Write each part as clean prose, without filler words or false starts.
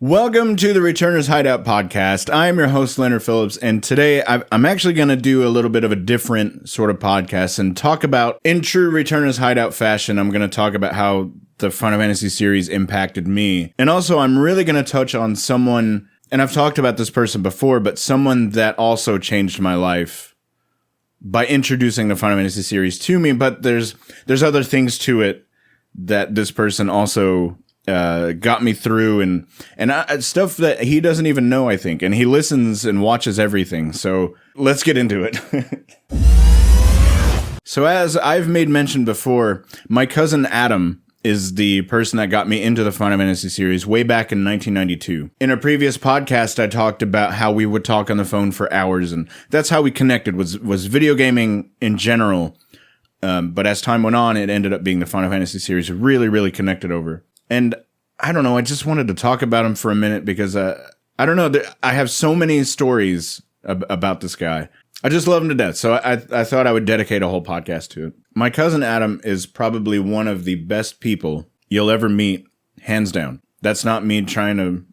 Welcome to the Returners Hideout podcast. I am your host, Leonard Phillips, and today I'm actually going to do a little bit of a different sort of podcast and talk about, in true Returners Hideout fashion, I'm going to talk about how the Final Fantasy series impacted me. And also, I'm really going to touch on someone, and I've talked about this person before, but someone that also changed my life by introducing the Final Fantasy series to me. But there's other things to it that this person also got me through, and stuff that he doesn't even know, I think. And he listens and watches everything. So let's get into it. So as I've made mention before, my cousin Adam is the person that got me into the Final Fantasy series way back in 1992. In a previous podcast, I talked about how we would talk on the phone for hours, and that's how we connected, was video gaming in general. But as time went on, it ended up being the Final Fantasy series we really connected over. And I don't know, I just wanted to talk about him for a minute because, I don't know, I have so many stories about this guy. I just love him to death, so I thought I would dedicate a whole podcast to it. My cousin Adam is probably one of the best people you'll ever meet, hands down. That's not me trying to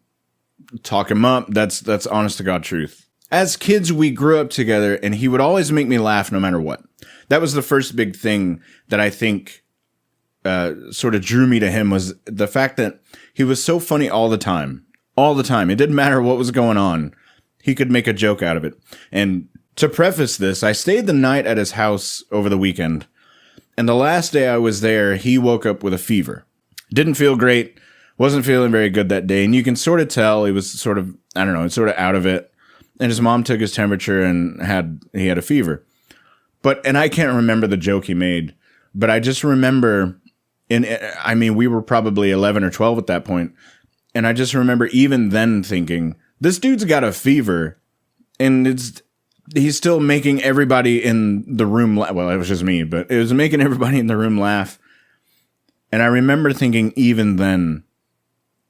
talk him up, that's honest to God truth. As kids, we grew up together, and he would always make me laugh no matter what. That was the first big thing that I think sort of drew me to him, was the fact that he was so funny all the time. All the time. It didn't matter what was going on. He could make a joke out of it. And to preface this, I stayed the night at his house over the weekend. And the last day I was there, he woke up with a fever. Didn't feel great. Wasn't feeling very good that day. And you can sort of tell he was sort of, I don't know, sort of out of it. And his mom took his temperature and he had a fever. And I can't remember the joke he made. But I just remember... we were probably 11 or 12 at that point. And I just remember even then thinking, this dude's got a fever. And he's still making everybody in the room laugh. Well, it was just me, but it was making everybody in the room laugh. And I remember thinking even then,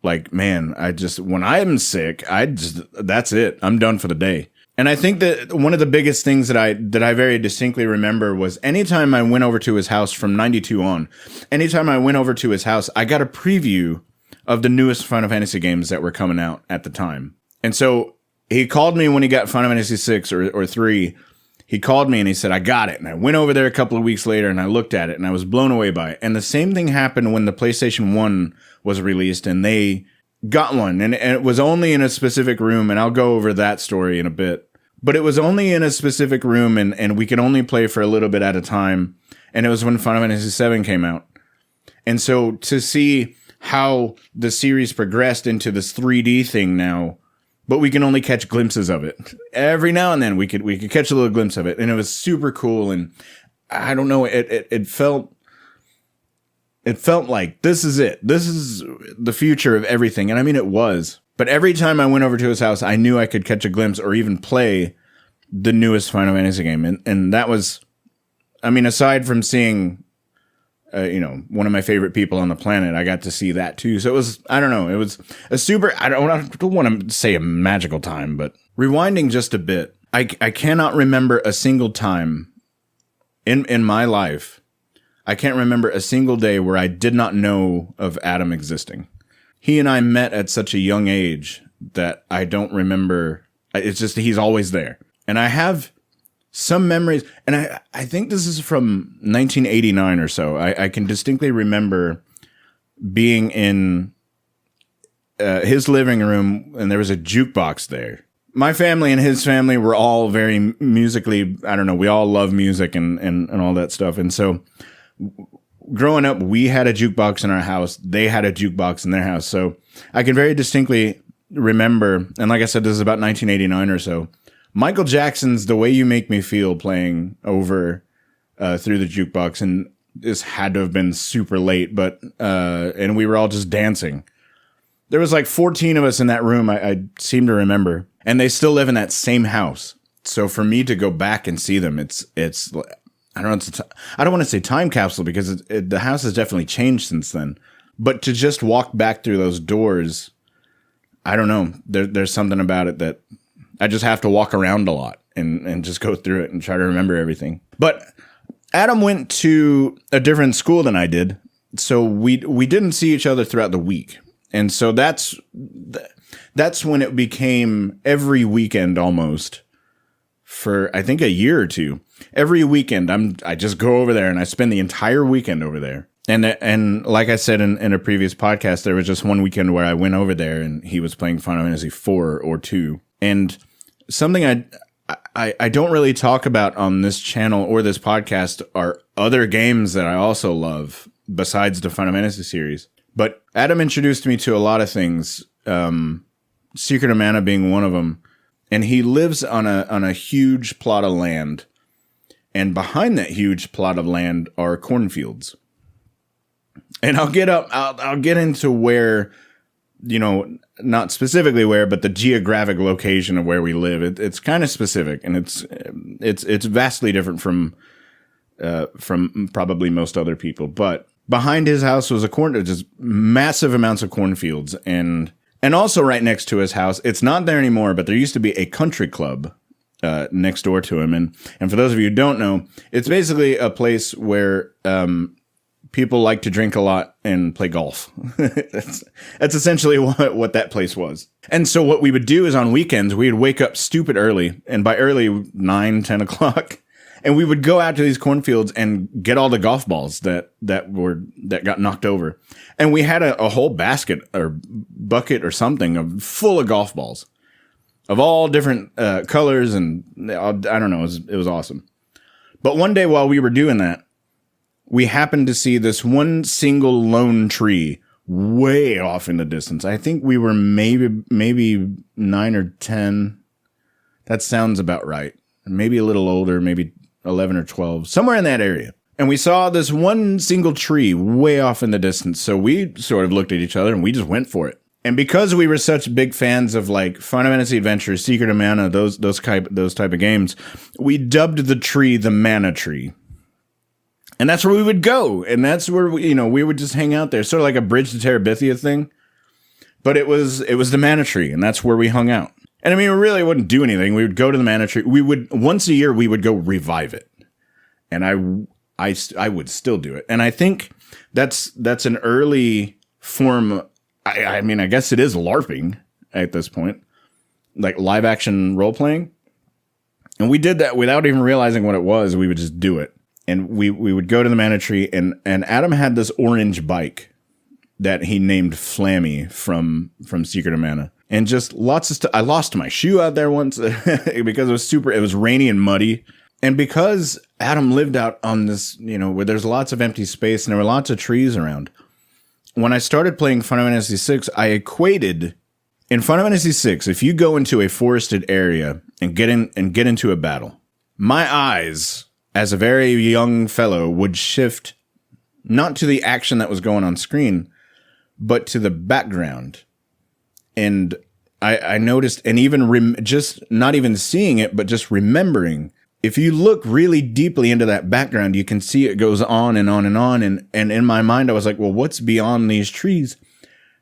like, man, when I'm sick, that's it. I'm done for the day. And I think that one of the biggest things that I very distinctly remember was anytime I went over to his house from 92 on, anytime I went over to his house, I got a preview of the newest Final Fantasy games that were coming out at the time. And so he called me when he got Final Fantasy 6 or 3. He called me and he said, I got it. And I went over there a couple of weeks later and I looked at it and I was blown away by it. And the same thing happened when the PlayStation 1 was released and they got one. And it was only in a specific room, and I'll go over that story in a bit. But it was only in a specific room, and we could only play for a little bit at a time. And it was when Final Fantasy 7 came out. And so to see how the series progressed into this 3D thing now, but we can only catch glimpses of it. Every now and then we could catch a little glimpse of it. And it was super cool. And I don't know, it felt like this is it. This is the future of everything. And I mean, it was. But every time I went over to his house, I knew I could catch a glimpse or even play the newest Final Fantasy game. And that was, I mean, aside from seeing, one of my favorite people on the planet, I got to see that too. So it was, I don't know, it was a super, I don't want to say a magical time, but rewinding just a bit, I cannot remember a single time in my life. I can't remember a single day where I did not know of Adam existing. He and I met at such a young age that I don't remember. It's just he's always there. And I have some memories, and I think this is from 1989 or so. I can distinctly remember being in his living room, and there was a jukebox there. My family and his family were all very musically, I don't know, we all love music and all that stuff. And so growing up, we had a jukebox in our house. They had a jukebox in their house. So I can very distinctly remember, and like I said, this is about 1989 or so, Michael Jackson's The Way You Make Me Feel playing over through the jukebox. And this had to have been super late, but and we were all just dancing. There was like 14 of us in that room, I seem to remember. And they still live in that same house. So for me to go back and see them, it's I don't want to say time capsule because the house has definitely changed since then. But to just walk back through those doors, I don't know. There's something about it that I just have to walk around a lot and just go through it and try to remember everything. But Adam went to a different school than I did, so we didn't see each other throughout the week. And so that's when it became every weekend almost for, I think, a year or two. Every weekend, I just go over there and I spend the entire weekend over there. And like I said in a previous podcast, there was just one weekend where I went over there and he was playing Final Fantasy 4 or 2. And something I don't really talk about on this channel or this podcast are other games that I also love besides the Final Fantasy series. But Adam introduced me to a lot of things, Secret of Mana being one of them. And he lives on a huge plot of land. And behind that huge plot of land are cornfields. And I'll get into where, not specifically where, but the geographic location of where we live. It's kind of specific, and it's vastly different from probably most other people. But behind his house was just massive amounts of cornfields, and also right next to his house, it's not there anymore, but there used to be a country club next door to him, and for those of you who don't know, it's basically a place where people like to drink a lot and play golf. That's essentially what that place was. And so what we would do is on weekends, we would wake up stupid early, and by early 9, 10 o'clock, and we would go out to these cornfields and get all the golf balls that got knocked over. And we had a whole basket or bucket or something full of golf balls of all different colors, and I don't know, it was awesome. But one day while we were doing that, we happened to see this one single lone tree way off in the distance. I think we were maybe 9 or 10. That sounds about right. Maybe a little older, maybe 11 or 12, somewhere in that area. And we saw this one single tree way off in the distance. So we sort of looked at each other and we just went for it. And because we were such big fans of like Final Fantasy Adventure, Secret of Mana, those type of games, we dubbed the tree the Mana Tree. And that's where we would go. And that's where we would just hang out there. Sort of like a Bridge to Terabithia thing. But it was the Mana Tree, and that's where we hung out. And I mean, we really wouldn't do anything. We would go to the Mana Tree. We would, once a year, we would go revive it. And I would still do it. And I think that's an early form. I mean, I guess it is LARPing at this point. Like live action role playing. And we did that without even realizing what it was. We would just do it. And we would go to the Mana Tree, and Adam had this orange bike that he named Flammy from Secret of Mana. And just lots of stuff. I lost my shoe out there once because it was rainy and muddy. And because Adam lived out on this, where there's lots of empty space and there were lots of trees around. When I started playing Final Fantasy VI, I equated in Final Fantasy VI, if you go into a forested area and get into a battle, my eyes, as a very young fellow, would shift not to the action that was going on screen, but to the background. And I noticed, and even just not even seeing it, but just remembering, if you look really deeply into that background, you can see it goes on and on and on. And in my mind, I was like, well, what's beyond these trees?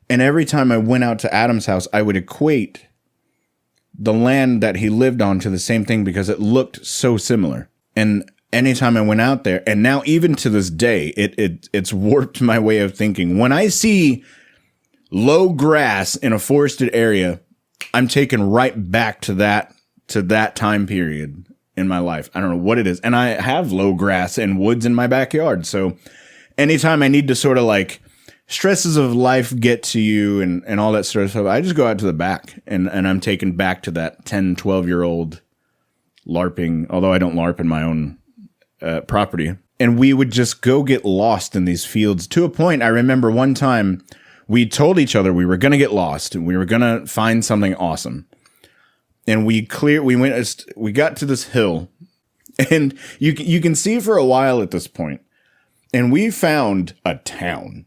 And every time I went out to Adam's house, I would equate the land that he lived on to the same thing because it looked so similar. And anytime I went out there, and now even to this day, it's warped my way of thinking. When I see low grass in a forested area, I'm taken right back to that time period in my life. I don't know what it is. And I have low grass and woods in my backyard. So anytime I need to sort of like stresses of life get to you and all that sort of stuff, I just go out to the back and I'm taken back to that 10, 12-year-old LARPing, although I don't LARP in my own property. And we would just go get lost in these fields to a point. I remember one time we told each other we were going to get lost and we were going to find something awesome. And we got to this hill, and you can see for a while at this point, and we found a town.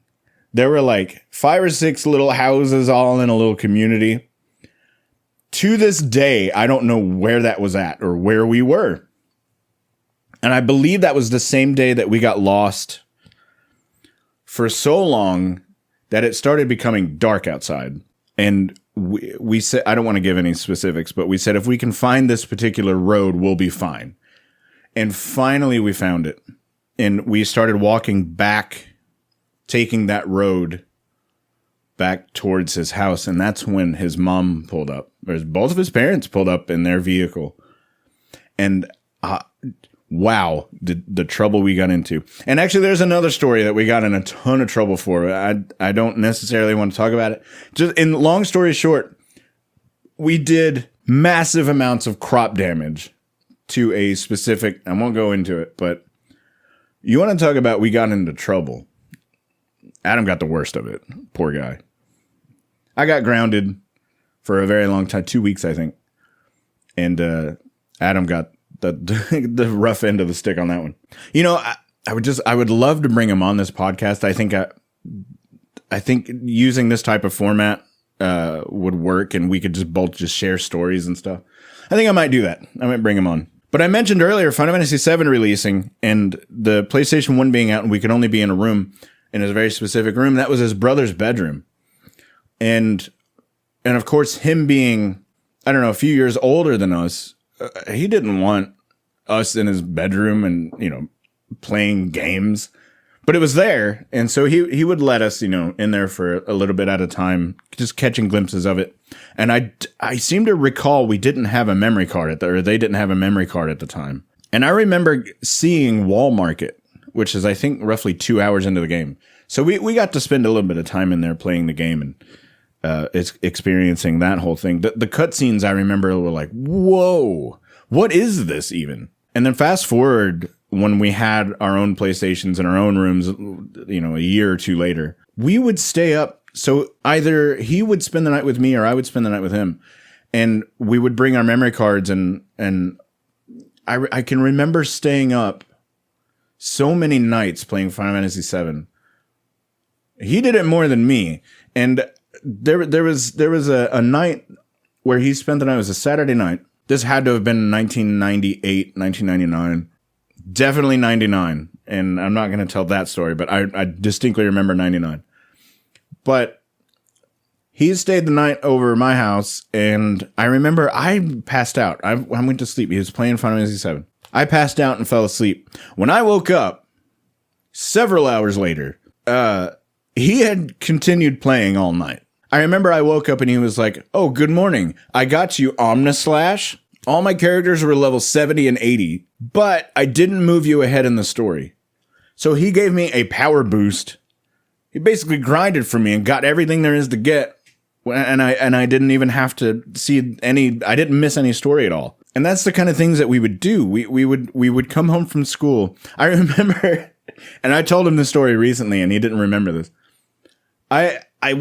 There were like 5 or 6 little houses all in a little community. To this day, I don't know where that was at or where we were. And I believe that was the same day that we got lost for so long that it started becoming dark outside. And we said, I don't want to give any specifics, but we said, if we can find this particular road, we'll be fine. And finally we found it. And we started walking back, taking that road back towards his house, and that's when his mom pulled up. Both of his parents pulled up in their vehicle. And wow, the trouble we got into. And actually, there's another story that we got in a ton of trouble for. I don't necessarily want to talk about it. Just in long story short, we did massive amounts of crop damage to a specific, I won't go into it, but you want to talk about we got into trouble. Adam got the worst of it. Poor guy. I got grounded for a very long time, 2 weeks, I think. And Adam got the rough end of the stick on that one. You know, I would love to bring him on this podcast. I think using this type of format would work, and we could just both just share stories and stuff. I think I might do that. I might bring him on. But I mentioned earlier Final Fantasy VII releasing and the PlayStation 1 being out, and we could only be in a room, in a very specific room. That was his brother's bedroom. And of course, him being, I don't know, a few years older than us, he didn't want us in his bedroom and, you know, playing games. But it was there, and so he would let us, you know, in there for a little bit at a time, just catching glimpses of it. And I seem to recall we didn't have a memory card or they didn't have a memory card at the time. And I remember seeing Wall Market, which is, I think, roughly 2 hours into the game. So we got to spend a little bit of time in there playing the game and experiencing that whole thing. The cutscenes I remember were like, whoa, what is this even? And then fast forward when we had our own PlayStations in our own rooms, you know, a year or two later, we would stay up. So either he would spend the night with me or I would spend the night with him. And we would bring our memory cards and I can remember staying up so many nights playing Final Fantasy VII. He did it more than me. And there was a night where he spent the night. It was a Saturday night. This had to have been 1998, 1999. Definitely 99. And I'm not going to tell that story, but I distinctly remember 99. But he stayed the night over at my house, and I remember I passed out. I went to sleep. He was playing Final Fantasy VII. I passed out and fell asleep. When I woke up, several hours later, he had continued playing all night. I remember I woke up and he was like, "Oh, good morning. I got you, Omnislash. All my characters were level 70 and 80, but I didn't move you ahead in the story." So he gave me a power boost. He basically grinded for me and got everything there is to get. And I didn't even have to see I didn't miss any story at all. And that's the kind of things that we would do. We would come home from school. I remember, and I told him this story recently and he didn't remember this.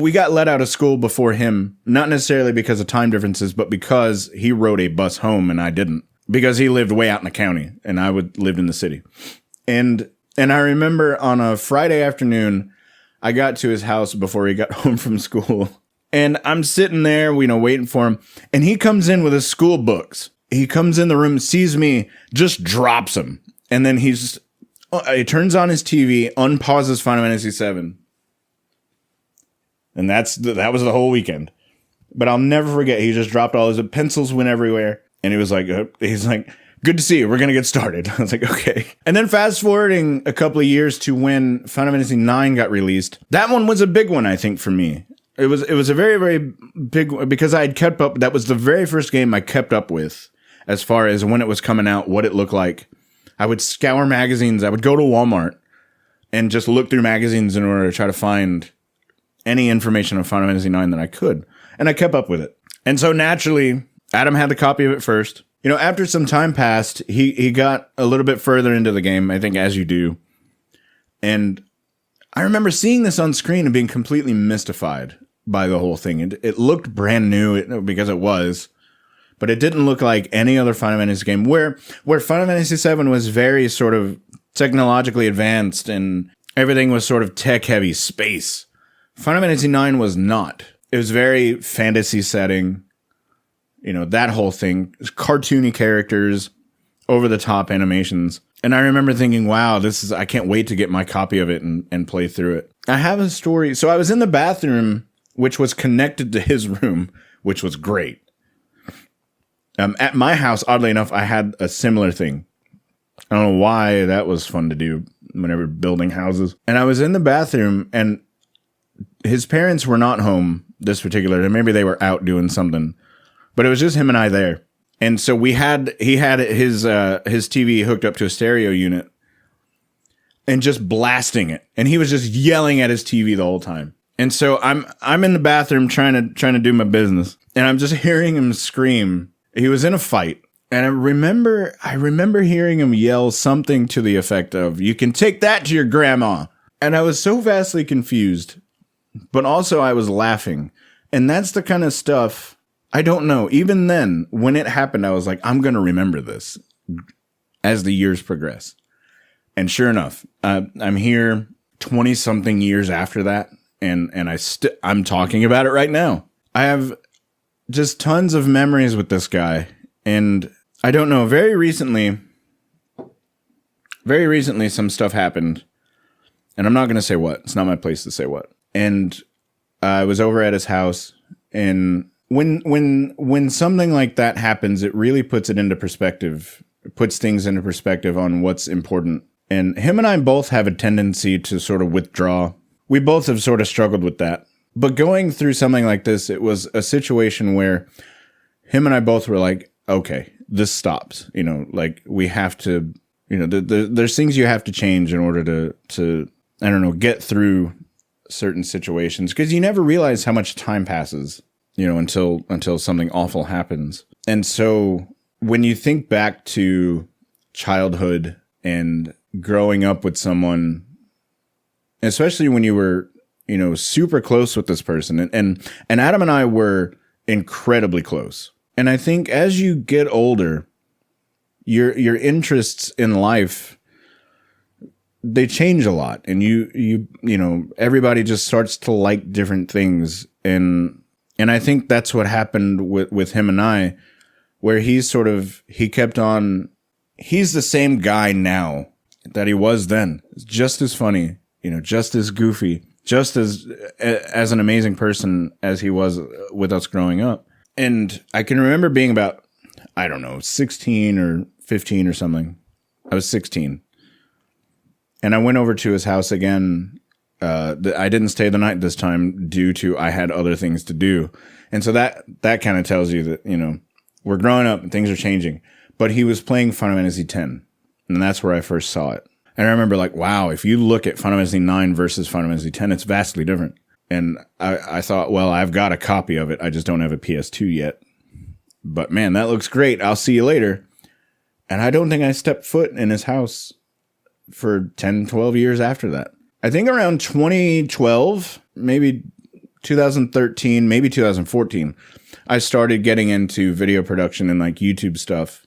We got let out of school before him, not necessarily because of time differences, but because he rode a bus home and I didn't. Because he lived way out in the county and I lived in the city. And I remember on a Friday afternoon, I got to his house before he got home from school. And I'm sitting there, you know, waiting for him. And he comes in with his school books. He comes in the room, sees me, just drops them. And then he turns on his TV, unpauses Final Fantasy VII. And that was the whole weekend. But I'll never forget, he just dropped all his pencils, went everywhere. And he was like, he's like, "Good to see you. We're going to get started." I was like, okay. And then fast forwarding a couple of years to when Final Fantasy IX got released. That one was a big one, I think, for me. It was a very, very big one because I had kept up. That was the very first game I kept up with as far as when it was coming out, what it looked like. I would scour magazines. I would go to Walmart and just look through magazines in order to try to find any information on Final Fantasy IX that I could. And I kept up with it. And so naturally, Adam had the copy of it first. You know, after some time passed, he got a little bit further into the game, I think, as you do. And I remember seeing this on screen and being completely mystified by the whole thing. It looked brand new because it was, but it didn't look like any other Final Fantasy game where Final Fantasy VII was very sort of technologically advanced and everything was sort of tech-heavy space. Final Fantasy IX was not. It was very fantasy setting, you know, that whole thing. Cartoony characters, over-the-top animations. And I remember thinking, wow, I can't wait to get my copy of it and play through it. I have a story. So I was in the bathroom, which was connected to his room, which was great. At my house, oddly enough, I had a similar thing. I don't know why that was fun to do whenever building houses. And I was in the bathroom, and his parents were not home this particular day. Maybe they were out doing something, but it was just him and I there. And so he had his TV hooked up to a stereo unit and just blasting it. And he was just yelling at his TV the whole time. And so I'm in the bathroom trying to do my business, and I'm just hearing him scream. He was in a fight. And I remember hearing him yell something to the effect of, "You can take that to your grandma." And I was so vastly confused, but also I was laughing. And that's the kind of stuff, I don't know. Even then, when it happened, I was like, I'm going to remember this as the years progress. And sure enough, I'm here 20 something years after that. And I'm talking about it right now. I have just tons of memories with this guy. And I don't know, very recently some stuff happened. And I'm not going to say what. It's not my place to say what. And I was over at his house. And when something like that happens, it really puts it into perspective. It puts things into perspective on what's important. And him and I both have a tendency to sort of withdraw. We both have sort of struggled with that. But going through something like this, it was a situation where him and I both were like, okay, this stops. You know, like we have to, you know, there's things you have to change in order to I don't know, get through certain situations, because you never realize how much time passes, you know, until something awful happens. And so when you think back to childhood and growing up with someone, especially when you were, you know, super close with this person, and Adam and I were incredibly close. And I think as you get older, your interests in life, they change a lot, and you know, everybody just starts to like different things. And I think that's what happened with him and I, where he kept on, he's the same guy now that he was then. Just as funny, you know, just as goofy, just as an amazing person as he was with us growing up. And I can remember being about, I don't know, 16 or 15 or something. I was 16. And I went over to his house again. I didn't stay the night this time due to I had other things to do. And so that kind of tells you that, you know, we're growing up and things are changing. But he was playing Final Fantasy X. And that's where I first saw it. And I remember like, wow, if you look at Final Fantasy IX versus Final Fantasy X, it's vastly different. And I thought, well, I've got a copy of it. I just don't have a PS2 yet. But man, that looks great. I'll see you later. And I don't think I stepped foot in his house for 10, 12 years after that. I think around 2012, maybe 2013, maybe 2014, I started getting into video production and like YouTube stuff.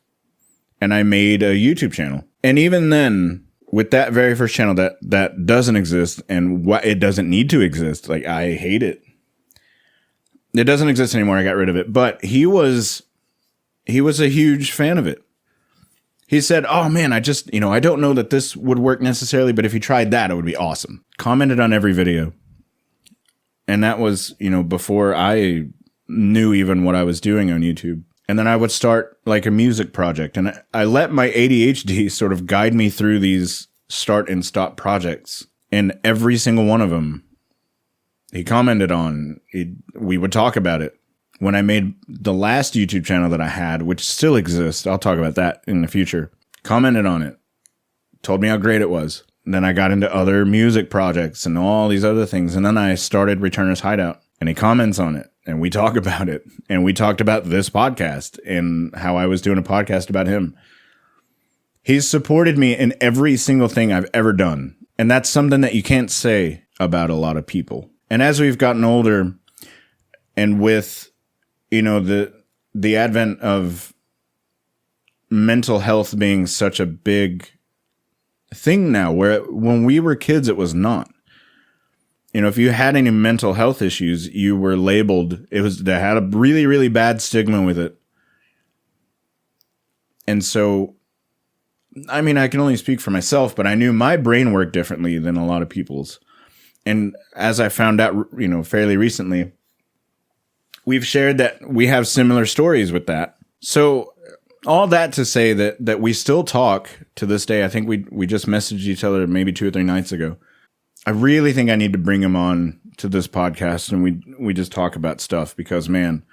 And I made a YouTube channel. And even then, with that very first channel that doesn't exist, and what it doesn't need to exist, like I hate it. It doesn't exist anymore. I got rid of it. But he was a huge fan of it. He said, "Oh man, I don't know that this would work necessarily, but if you tried that, it would be awesome." Commented on every video. And that was, you know, before I knew even what I was doing on YouTube. And then I would start like a music project. And I let my ADHD sort of guide me through these start and stop projects. And every single one of them, he commented on. We would talk about it. When I made the last YouTube channel that I had, which still exists, I'll talk about that in the future, commented on it, told me how great it was. And then I got into other music projects and all these other things. And then I started Returner's Hideout, and he comments on it, and we talk about it. And we talked about this podcast and how I was doing a podcast about him. He's supported me in every single thing I've ever done. And that's something that you can't say about a lot of people. And as we've gotten older, and with, you know, the advent of mental health being such a big thing now, where when we were kids, it was not. You know, if you had any mental health issues, you were labeled. They had a really, really bad stigma with it. And so, I mean, I can only speak for myself, but I knew my brain worked differently than a lot of people's. And as I found out, you know, fairly recently, we've shared that we have similar stories with that. So all that to say that we still talk to this day. I think we just messaged each other maybe 2 or 3 nights ago. I really think I need to bring him on to this podcast, and we just talk about stuff because, man,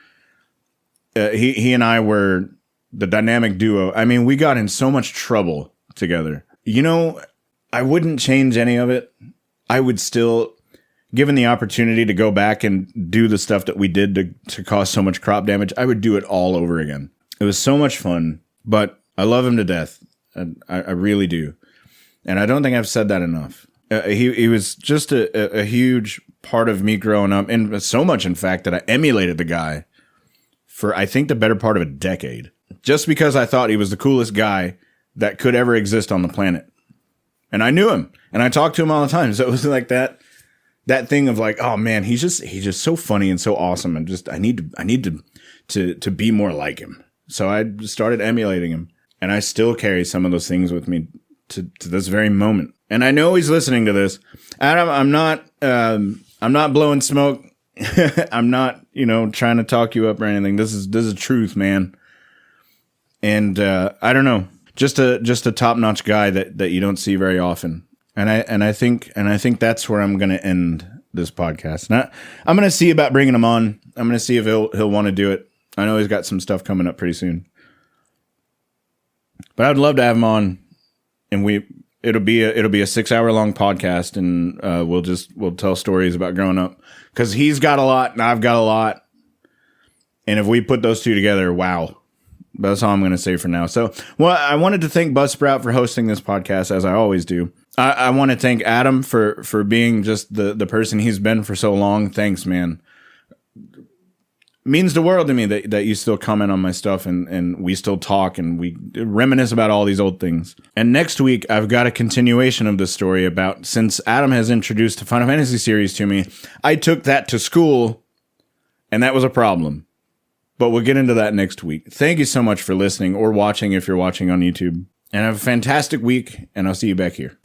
he and I were the dynamic duo. I mean, we got in so much trouble together. You know, I wouldn't change any of it. I would still, given the opportunity to go back and do the stuff that we did to cause so much crop damage, I would do it all over again. It was so much fun, but I love him to death. I really do. And I don't think I've said that enough. He was just a huge part of me growing up, and so much, in fact, that I emulated the guy for, I think, the better part of a decade. Just because I thought he was the coolest guy that could ever exist on the planet. And I knew him, and I talked to him all the time. So it was like that thing of like, oh man, he's just so funny and so awesome, and just I need to be more like him. So I started emulating him, and I still carry some of those things with me to this very moment. And I know he's listening to this. Adam, I'm not blowing smoke. I'm not, trying to talk you up or anything. This is truth, man. And I don't know, just a top-notch guy that you don't see very often. And I think that's where I'm going to end this podcast. And I'm going to see about bringing him on. I'm going to see if he'll want to do it. I know he's got some stuff coming up pretty soon. But I'd love to have him on, and it'll be a 6-hour long podcast, and we'll tell stories about growing up, because he's got a lot and I've got a lot, and if we put those two together, wow. That's all I'm going to say for now. So, well, I wanted to thank Buzzsprout for hosting this podcast, as I always do. I want to thank Adam for being just the person he's been for so long. Thanks, man. Means the world to me that you still comment on my stuff, and we still talk, and we reminisce about all these old things. And next week, I've got a continuation of this story about, since Adam has introduced the Final Fantasy series to me, I took that to school, and that was a problem. But we'll get into that next week. Thank you so much for listening or watching if you're watching on YouTube. And have a fantastic week, and I'll see you back here.